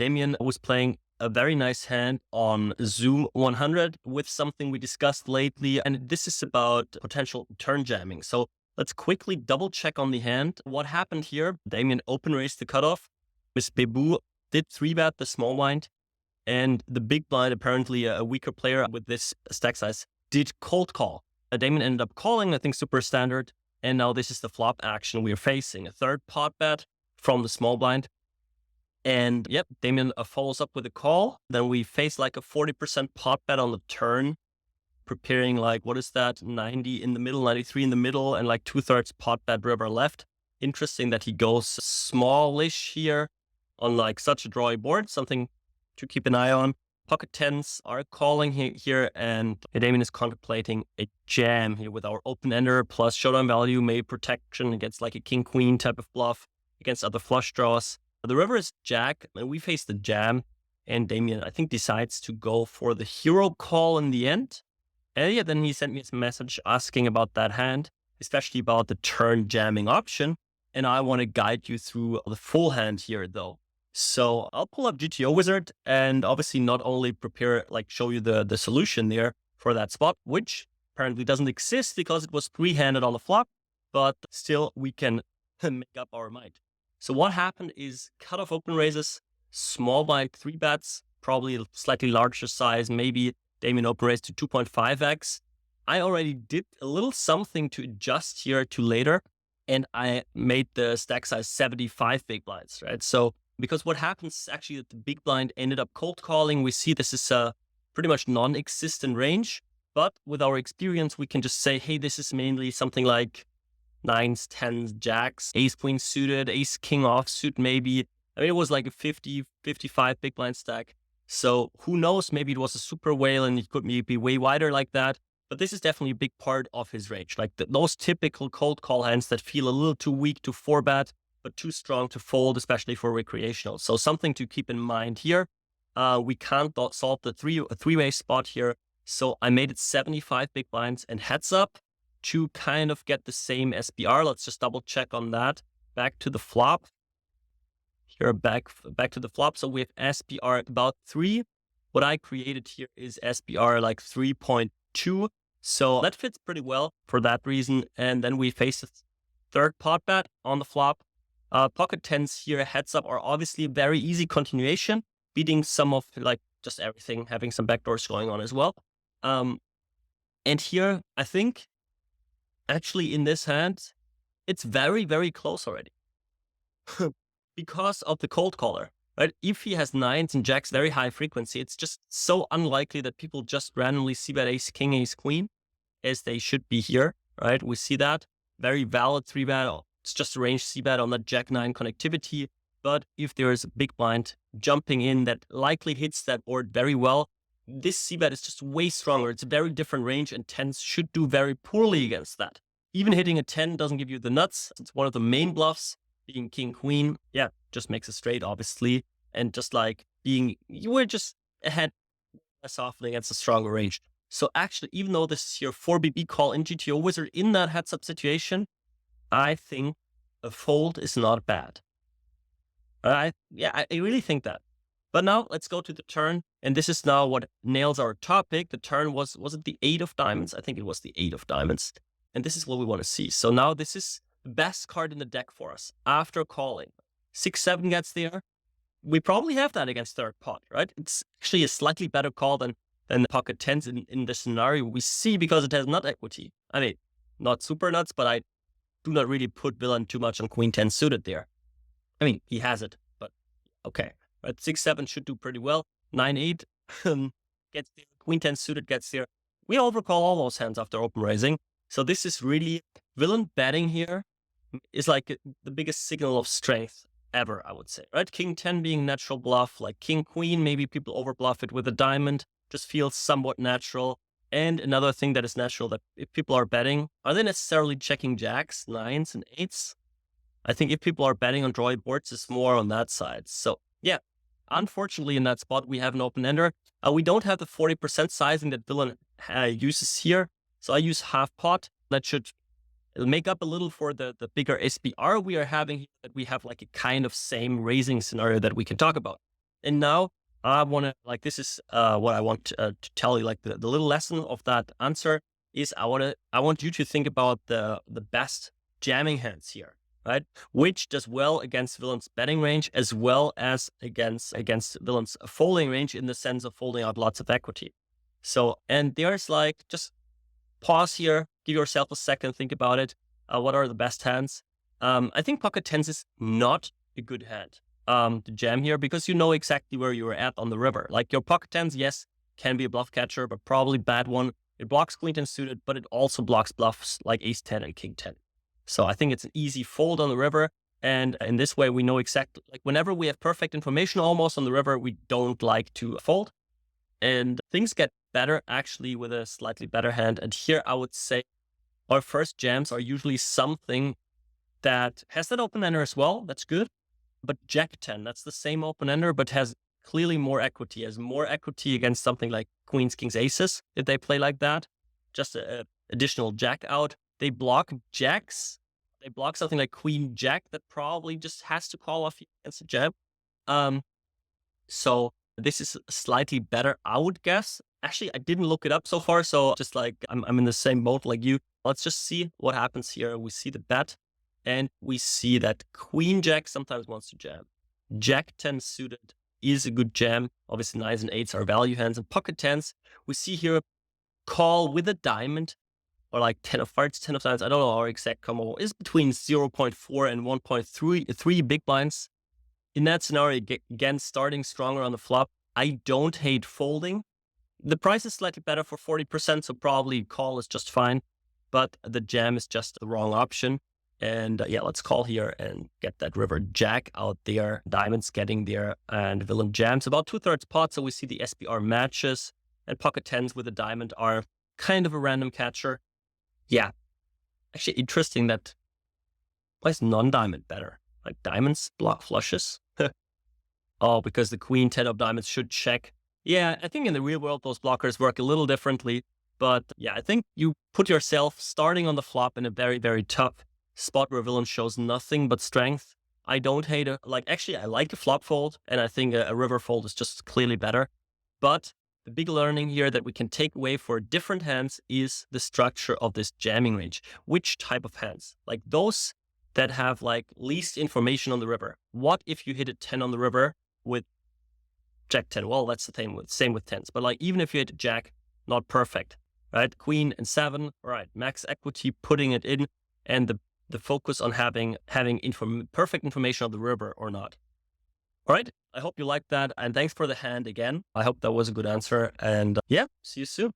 Damien was playing a very nice hand on Zoom 100 with something we discussed lately, and this is about potential turn jamming. So let's quickly double check on the hand. What happened here? Damien open raised the cutoff. Miss Bebu did 3-bet the small blind, and the big blind, apparently a weaker player with this stack size, did cold call. Damien ended up calling, I think super standard, and now this is the flop action we are facing. A third pot bet from the small blind. And yep, Damien follows up with a call. Then we face like a 40% pot bet on the turn, preparing like, what is that, 90 in the middle, 93 in the middle, and like 2/3 pot bet river left. Interesting that he goes smallish here on like such a drawy board, something to keep an eye on. Pocket tens are calling here, and Damien is contemplating a jam here with our open-ender plus showdown value, maybe protection against like a king-queen type of bluff, against other flush draws. The river is jack, and we face the jam, and Damien, I think, decides to go for the hero call in the end. And yeah, then he sent me a message asking about that hand, especially about the turn jamming option, and I want to guide you through the full hand here, though. So I'll pull up GTO Wizard and obviously not only prepare, like show you the solution there for that spot, which apparently doesn't exist because it was three-handed on the flop, but still we can make up our mind. So what happened is cutoff open raises, small blind 3-bets, probably a slightly larger size, maybe Damien open raised to 2.5x. I already did a little something to adjust here to later, and I made the stack size 75 big blinds, right? So because what happens is actually that the big blind ended up cold calling. We see this is a pretty much non-existent range, but with our experience, we can just say, hey, this is mainly something like 9s, 10s, jacks, ace queen suited, ace king offsuit maybe. I mean, it was like a 50, 55 big blind stack. So who knows, maybe it was a super whale and it could maybe be way wider like that. But this is definitely a big part of his range. Like those typical cold call hands that feel a little too weak to 4-bet, but too strong to fold, especially for recreational. So something to keep in mind here. We can't solve the three-way spot here. So I made it 75 big blinds and heads up to kind of get the same SPR. Let's just double check on that. Back to the flop. Here, back to the flop. So we have SPR about 3. What I created here is SPR like 3.2. So that fits pretty well for that reason. And then we face a third pot bet on the flop. Pocket tens here, heads up, are obviously a very easy continuation, beating some of like just everything, having some backdoors going on as well. And here, I think, actually in this hand, it's very, very close already because of the cold caller, right? If he has 9s and jacks, very high frequency, it's just so unlikely that people just randomly c-bet ace king, ace queen, as they should be here, right? We see that. Very valid 3-bet. It's just a range c-bet on that jack-9 connectivity. But if there is a big blind jumping in that likely hits that board very well, this c-bet is just way stronger. It's a very different range, and 10s should do very poorly against that. Even hitting a 10 doesn't give you the nuts. It's one of the main bluffs. Being king-queen, yeah, just makes a straight, obviously. And just like you were just ahead less often against a stronger range. So actually, even though this is your 4BB call in GTO Wizard in that heads-up situation, I think a fold is not bad. I really think that. But now let's go to the turn. And this is now what nails our topic. The turn was it the 8 of diamonds? I think it was the 8 of diamonds. And this is what we want to see. So now this is the best card in the deck for us after calling. 6-7 gets there. We probably have that against third pot, right? It's actually a slightly better call than pocket tens in this scenario we see because it has nut equity. I mean, not super nuts, but I do not really put villain too much on queen 10 suited there. I mean, he has it, but okay. Right, 6-7 should do pretty well. 9-8 gets there. Queen 10 suited gets there. We overcall all those hands after open raising. So this is really, villain betting here is like the biggest signal of strength ever, I would say, right? King 10 being natural bluff, like king queen, maybe people over bluff it with a diamond, just feels somewhat natural. And another thing that is natural, that if people are betting, are they necessarily checking jacks, 9s, and 8s? I think if people are betting on drawy boards, it's more on that side. So yeah, unfortunately in that spot, we have an open-ender. We don't have the 40% sizing that villain uses here. So I use half pot. That should make up a little for the bigger SPR we are having here, that we have like a kind of same raising scenario that we can talk about. And now I want to, like, this is what I want to tell you, like the little lesson of that answer is I want you to think about the best jamming hands here, right? Which does well against villain's betting range as well as against villain's folding range, in the sense of folding out lots of equity. So, and there's like, just pause here, give yourself a second, think about it. What are the best hands? I think pocket tens is not a good hand to jam here, because you know exactly where you are at on the river. Like, your pocket tens, yes, can be a bluff catcher, but probably bad one. It blocks queen ten suited, but it also blocks bluffs like ace 10 and king 10. So I think it's an easy fold on the river. And in this way, we know exactly, like, whenever we have perfect information almost on the river, we don't like to fold. And things get better actually with a slightly better hand. And here I would say our first jams are usually something that has that open ender as well. That's good. But Jack 10, that's the same open ender, but has clearly more equity, has more equity against something like queens, kings, aces. If they play like that, just an additional jack out. They block jacks. They block something like queen, jack that probably just has to call off against a jam. So this is slightly better, I would guess. Actually, I didn't look it up so far, so just like I'm in the same boat like you. Let's just see what happens here. We see the bet, and we see that queen jack sometimes wants to jam. Jack 10 suited is a good jam. Obviously, nines and eights are value hands. And pocket tens, we see here call with a diamond, or like 10 of hearts, 10 of diamonds. I don't know our exact combo is between 0.4 and 1.3 big blinds. In that scenario, again, starting stronger on the flop, I don't hate folding. The price is slightly better for 40%, so probably call is just fine, but the jam is just the wrong option. And yeah, let's call here and get that river jack out there. Diamonds getting there, and villain jams about 2/3 pot. So we see the SPR matches, and pocket tens with a diamond are kind of a random catcher. Yeah, actually interesting that, why is non-diamond better? Like, diamonds block flushes? Oh, because the queen 10 of diamonds should check. Yeah, I think in the real world, those blockers work a little differently. But yeah, I think you put yourself starting on the flop in a very, very tough spot where villain shows nothing but strength. I don't hate it. Like, actually, I like a flop fold, and I think a river fold is just clearly better. But the big learning here that we can take away for different hands is the structure of this jamming range. Which type of hands? Like those that have like least information on the river. What if you hit a 10 on the river with Jack 10? Well, that's the same with tens. But like, even if you hit a jack, not perfect, right? Queen and 7, right? Max equity, putting it in, and the focus on having perfect information on the river or not. All right. I hope you liked that, and thanks for the hand again. I hope that was a good answer. And yeah, see you soon.